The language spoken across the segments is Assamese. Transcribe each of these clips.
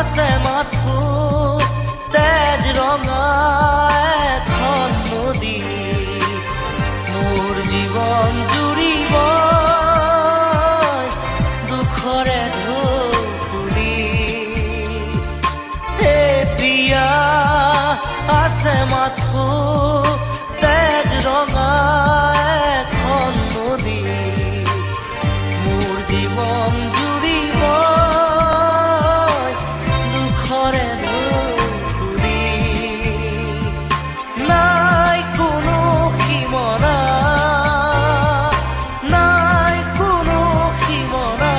আছে মাথো তেজ ৰঙা এখন নদী মোৰ জীৱন জুৰিব দুখৰে ঢৌ তুলি এতিয়া আছে মাথো তেজ ৰঙা এখন নদী মোৰ জীৱন জুৰিব দুখৰে ঢৌ তুলি নাই কোনো সীমনা নাই কোনো সীমনা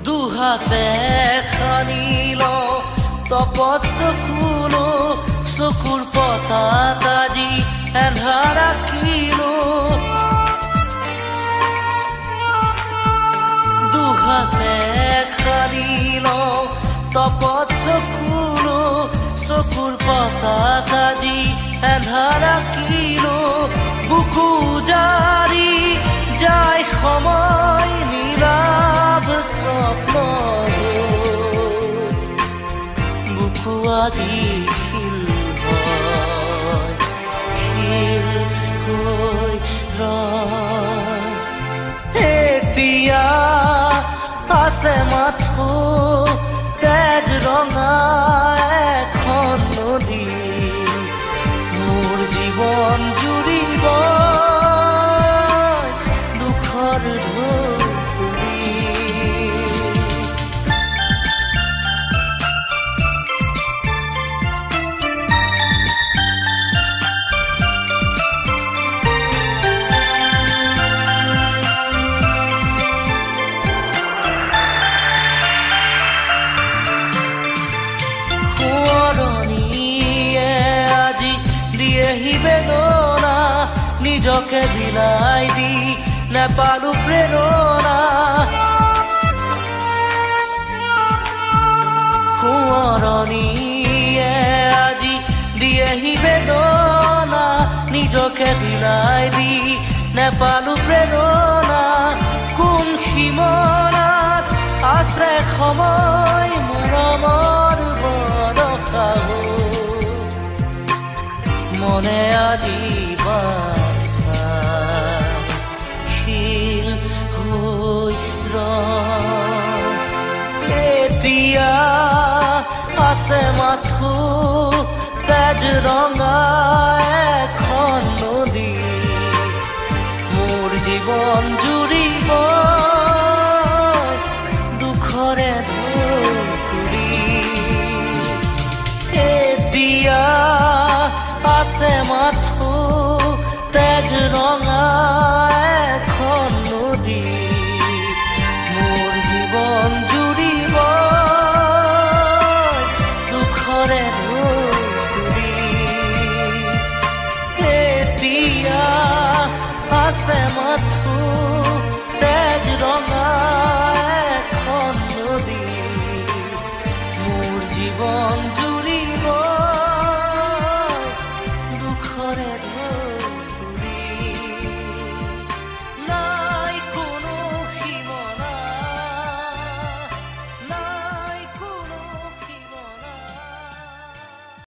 দুহাতে খানিল তপত চকুলো চকুৰ পতাক আজি এন্ধাৰ ৰাখিলো দুহাতে খানিল তপত চকুলো চকুৰ পতাক আজি এন্ধাৰ ৰাখিলো বুকু জাৰি যায় সময় নীলাভ স্বপ্ন বুকু আজি শিল হৈ ৰয় এতিয়া আছে মাথো তেজ ৰঙা এখন নদী মোৰ জীৱন জুৰিব দুখৰ ঢৌ তুলি সোঁৱৰণীয়ে আজি দিয়েহি বেদনা নিজকে বিলাই দি নেপালো প্ৰেৰণা সোঁৱৰণীয়ে আজি দিয়েহি বেদনা নিজকে বিলাই দি নেপালো প্ৰেৰণা কোন সীমনাত আছে সময় মৰমৰ বৰষা মনে আজি বাছা শিল হৈ ৰয় এতিয়া আছে মাথো তেজ ৰঙা এখন নদী মোৰ জীৱন জুৰিব দুখৰে ঢৌ তুলি এতিয়া আছে মাথো তেজ ৰঙা এখন নদী মোৰ জীৱন জুৰিব দুখৰে ঢৌ তুলি এতিয়া আছে মাথো